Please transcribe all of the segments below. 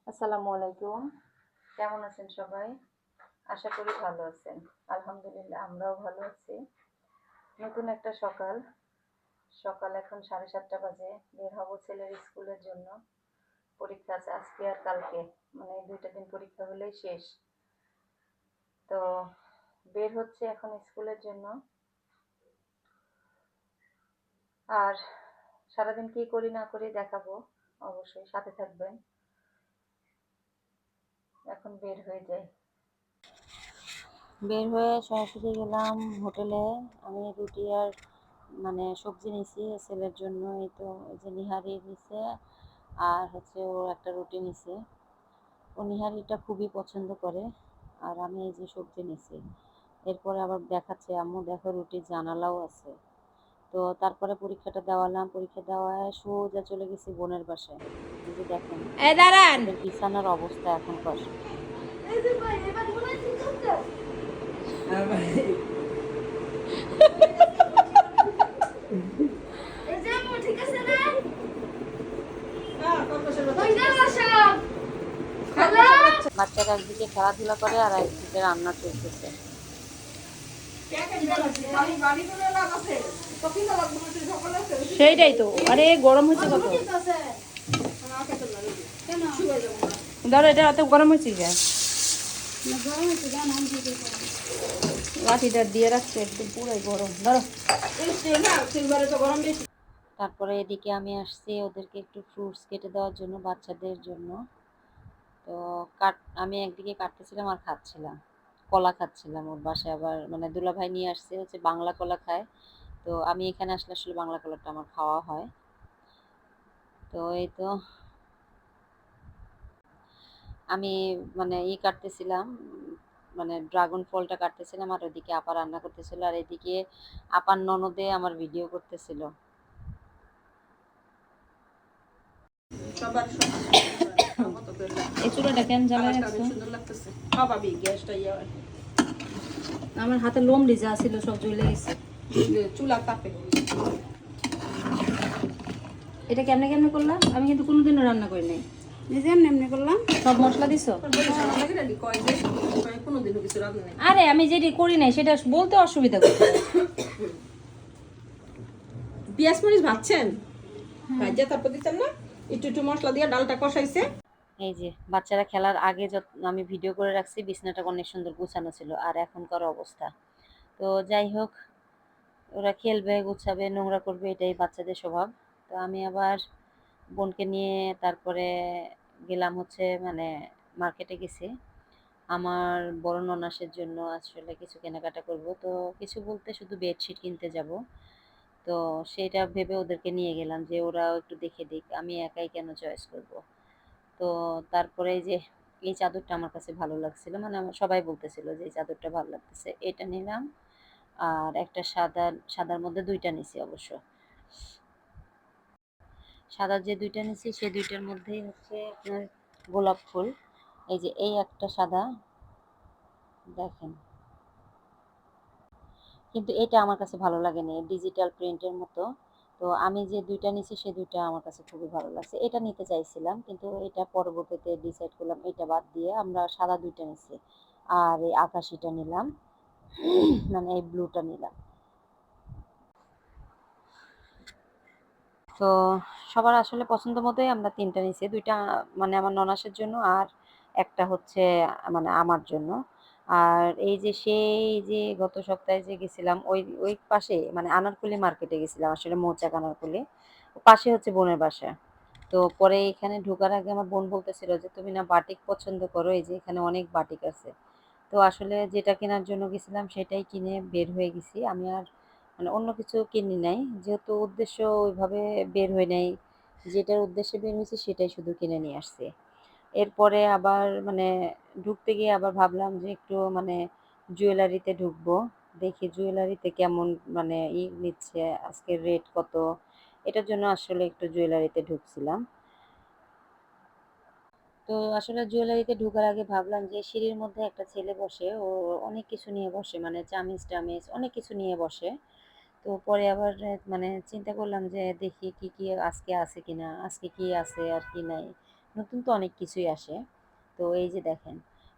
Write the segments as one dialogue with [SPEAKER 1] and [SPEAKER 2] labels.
[SPEAKER 1] আসসালামু আলাইকুম। কেমন আছেন সবাই? আশা করি ভালো আছেন। আলহামদুলিল্লাহ আমরাও ভালো আছি। নতুন একটা সকাল। সকাল এখন 7:30 বাজে। বের হব ছেলের স্কুলের জন্য। পরীক্ষা আছে আজকে আর কালকে। মানে 2টা দিন পরীক্ষা হলেই শেষ। তো বের হচ্ছে এখন স্কুলের জন্য। আর সারাদিন কি করি না করি দেখাবো। অবশ্যই সাথে থাকবেন। এখন বের হয়ে যাই। বের হয়ে সরাসরি গেলাম হোটেলে। আমি রুটি আর সবজি নিছি ছেলের জন্য। এই তো এই যে নিহারি নিছে আর হচ্ছে ও একটা রুটি নিছে। ও নিহারিটা খুবই পছন্দ করে আর আমি এই যে সবজি নিছি। এরপরে আবার দেখাচ্ছে আম্মু দেখো রুটির জানালাও আছে। তো তারপরে পরীক্ষাটা দেওয়ালাম। পরীক্ষা দেওয়ায় সোজা চলে গেছি বোনের বাসায়। এই যে দেখেন
[SPEAKER 2] এই দাঁড়ান।
[SPEAKER 1] ওদের বিছানার অবস্থা এখনকার। বাচ্চারা একদিকে খেলাধুলা করে আর একদিকে রান্না চলতেছে।
[SPEAKER 2] সেইটাই তো, আরে গরম হয়েছে কত। ধরো এটা এত গরম হয়েছে যে লাঠিটা দিয়ে রাখছে একদম পুরাই গরম। ধরো
[SPEAKER 1] তারপরে এদিকে আমি আসছি ওদেরকে একটু ফ্রুটস কেটে দেওয়ার জন্য বাচ্চাদের জন্য। তো আমি একদিকে কাটতেছিলাম আর খাচ্ছিলাম, কলা খাচ্ছিলাম। ওর বাসায় আবার দুলাভাই নিয়ে আসছে হচ্ছে বাংলা কলা খায়। তো আমি এখানে আসলে আসলে বাংলা কলাটা আমার খাওয়া হয়। তো এই তো আমি কাটতেছিলাম, ড্রাগন ফলটা কাটতেছিলাম আর ওইদিকে আপা রান্না করতেছিল আর এদিকে আপার ননদে আমার ভিডিও করতেছিল।
[SPEAKER 2] এই চুলাটা কেন জ্বালায় রাখছো? আমার হাতে লোম যা ছিল সব জ্বলে গেছে।
[SPEAKER 3] চুলা তাপে
[SPEAKER 2] এটা কেমনে কেমনে করলাম? আমি কিন্তু কোনোদিনও রান্না করি নাই।
[SPEAKER 3] নিজে এমনি এমনি করলাম।
[SPEAKER 2] সব মশলা দিছো?
[SPEAKER 3] কোনোদিনও কিছু রান্না নেই।
[SPEAKER 2] আরে আমি যেটি করি নাই সেটা বলতে অসুবিধা করছে।
[SPEAKER 3] পেঁয়াজ মরিচ ভাজছেন, ভাজা তারপর দিচ্ছেন না, একটু একটু মশলা দিয়ে ডালটা কষাইছে।
[SPEAKER 1] এই যে বাচ্চারা খেলার আগে আমি ভিডিও করে রাখছি, বিছানাটা অনেক সুন্দর গুছানো ছিল আর এখনকার অবস্থা। তো যাই হোক, ওরা খেলবে, গুছাবে, নোংরা করবে, এটাই বাচ্চাদের স্বভাব। তো আমি আবার বোনকে নিয়ে তারপরে গেলাম হচ্ছে মার্কেটে গেছি আমার বড় ননাসের জন্য আসলে কিছু কেনাকাটা করব। তো কিছু বলতে শুধু বেডশিট কিনতে যাব। তো সেটা ভেবে ওদেরকে নিয়ে গেলাম যে ওরাও একটু দেখে দিক, আমি একাই কেন চয়েস করব। তো তারপরে এই যে এই চাদরটা আমার কাছে ভালো লাগছিল, আমার সবাই বলতেছিল যে এই চাদরটা ভালো লাগতেছে, এটা নিলাম। আর একটা সাদার মধ্যে 2টা নিছি অবশ্য। সাদার যে 2টা নিছি সেই 2টার মধ্যেই হচ্ছে আপনার গোলাপ ফুল। এই যে এই একটা সাদা দেখেন, কিন্তু এটা আমার কাছে ভালো লাগেনি, ডিজিটাল প্রিন্টের মতো। তো আমি যে 2টা নিছি সেই 2টা আমার কাছে খুবই ভালো লাগছে। এটা নিতে চাইছিলাম কিন্তু এটা পরবর্তীতে ডিসাইড করলাম এটা বাদ দিয়ে আমরা সাদা 2টা নিছি। আর এই আকাশিটা নিলাম, এই ব্লুটা নিলাম। তো সবার আসলে পছন্দ মতোই আমরা 3টা নিছি। 2টা আমার ননাসের জন্য আর একটা হচ্ছে আমার জন্য। আর এই যে সেই যে গত সপ্তাহে যে গেছিলাম ওই পাশে আনারকুলি মার্কেটে গেছিলাম আসলে মৌচাক আনারকুলি। পাশে হচ্ছে বোনের বাসা। তো পরে এখানে ঢোকার আগে আমার বোন বলতেছিল যে তুমি না বাটিক পছন্দ করো, এই যে এখানে অনেক বাটিক আছে। তো আসলে যেটা কেনার জন্য গেছিলাম সেটাই কিনে বের হয়ে গেছি। আমি আর অন্য কিছু কিনি নাই। যেহেতু উদ্দেশ্য ওইভাবে বের হই নাই। যেটার উদ্দেশ্যে বের হয়েছি সেটাই শুধু কিনে নিয়ে আসছি। এরপরে আবার ঢুকতে গিয়ে আবার ভাবলাম যে একটু জুয়েলারিতে ঢুকবো। দেখি জুয়েলারিতে কেমন নিচ্ছে, আজকের রেট কত? এটার জন্য আসলে একটু জুয়েলারিতে ঢুকছিলাম। তো আসলে জুয়েলারিতে ঢোকার আগে ভাবলাম যে সিঁড়ির মধ্যে একটা ছেলে বসে, ও অনেক কিছু নিয়ে বসে, চামিচ-টামিচ অনেক কিছু নিয়ে বসে। তো পরে আবার চিন্তা করলাম যে দেখি কি, কি আজকে আছে কিনা, আজকে কি আছে আর কি নাই। নতুন তো অনেক কিছুই আসে। তো এই যে দেখেন,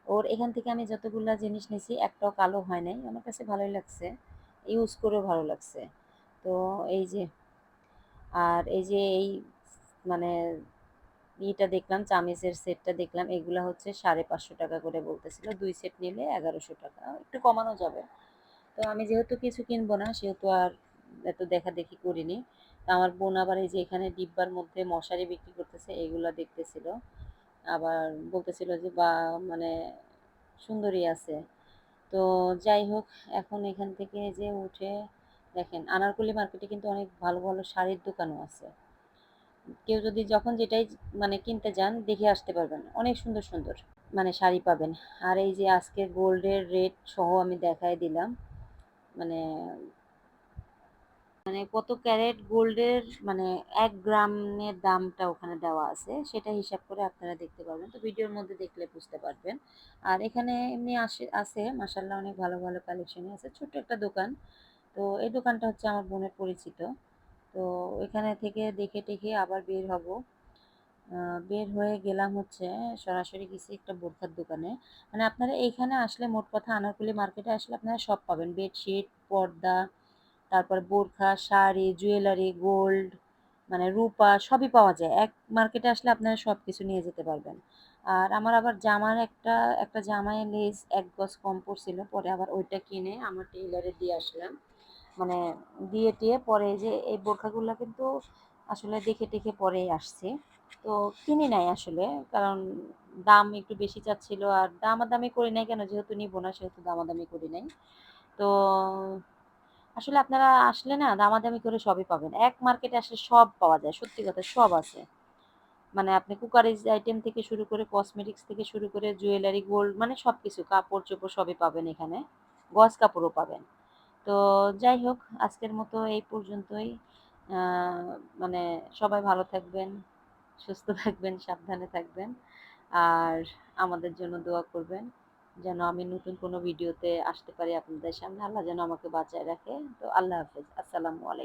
[SPEAKER 1] ওর এখান থেকে আমি যতগুলা জিনিস নিছি একটাও কালো হয় নাই। আমার কাছে ভালোই লাগছে। ইউজ করেও ভালো লাগছে। তো এই যে, আর এই যে এই মানে ইটা দেখলাম, চামিচের সেটটা দেখলাম, এগুলা হচ্ছে 550 টাকা করে বলতেছিল। 2 সেট নিলে 1100 টাকা। একটু কমানো যাবে। তো আমি যেহেতু কিছু কিনবো না সেহেতু আর এত দেখাদেখি করিনি। তো আমার বোন আবার এই যে এখানে ডিব্বার মধ্যে মশারি বিক্রি করতেছে, এগুলা দেখতেছিল। আবার বলতেছিল যে বা মানে সুন্দরী আছে। তো যাই হোক, এখন এখান থেকে যে উঠে দেখেন আনারকলি মার্কেটে কিন্তু অনেক ভালো ভালো শাড়ির দোকানও আছে। কেউ যদি যখন যেটাই মানে কিনতে যান দেখে আসতে পারবেন, অনেক সুন্দর সুন্দর মানে শাড়ি পাবেন। আর এই যে আজকে গোল্ডের রেট সহ আমি দেখাই দিলাম, মানে কত ক্যারেট গোল্ডের মানে 1 গ্রামের দামটা ওখানে দেওয়া আছে, সেটা হিসাব করে আপনারা দেখতে পারবেন। তো ভিডিওর মধ্যে দেখলে বুঝতে পারবেন। আর এখানে এমনি আছে মাশাআল্লাহ, অনেক ভালো ভালো কালেকশনই আছে। ছোট্ট একটা দোকান। তো এই দোকানটা হচ্ছে আমার বোনের পরিচিত। তো এখানে থেকে দেখে টেখে আবার বের হব। বের হয়ে গেলাম হচ্ছে, সরাসরি গেছি একটা বোরখার দোকানে। মানে আপনারা এইখানে আসলে মোট কথা আনারকলি মার্কেটে আসলে আপনারা সব পাবেন। বেডশিট, পর্দা, তারপর বোরখা, শাড়ি, জুয়েলারি, গোল্ড, মানে রূপা সবই পাওয়া যায়। এক মার্কেটে আসলে আপনারা সবকিছু নিয়ে যেতে পারবেন। আর আমার আবার জামার একটা জামায় লেস ১ গজ কম পড়ছিল। পরে আবার ওইটা কিনে আমার টেইলরে দিয়ে আসলাম। মানে দিয়ে টিয়ে পরে এই যে এই বোরখাগুলা কিন্তু আসলে দেখে টেখে পরেই আসছি। তো কিনি নাই আসলে, কারণ দাম একটু বেশি চাচ্ছিল আর দামাদামি করি নাই কেন, যেহেতু নিব না সেহেতু দামাদামি করি নাই। তো আসলে আপনারা আসলে না দামাদামি করে সবই পাবেন। এক মার্কেটে আসলে সব পাওয়া যায়। সত্যি কথা সব আছে। মানে আপনি কুকারিজ আইটেম থেকে শুরু করে কসমেটিক্স থেকে শুরু করে জুয়েলারি, গোল্ড মানে সবকিছু কাপড়-চোপড় সবই পাবেন এখানে। গজ কাপড়ও পাবেন। তো যাই হোক, আজকের মতো এই পর্যন্তই। আ মানে সবাই ভালো থাকবেন, সুস্থ থাকবেন, সাবধানে থাকবেন। আর আমাদের জন্য দোয়া করবেন যেন আমি নতুন কোনো ভিডিওতে আসতে পারি আপনাদের সামনে। আল্লাহ যেন আমাকে বাঁচায় রাখে। তো আল্লাহ হাফেজ। আসসালামু আলাইকুম।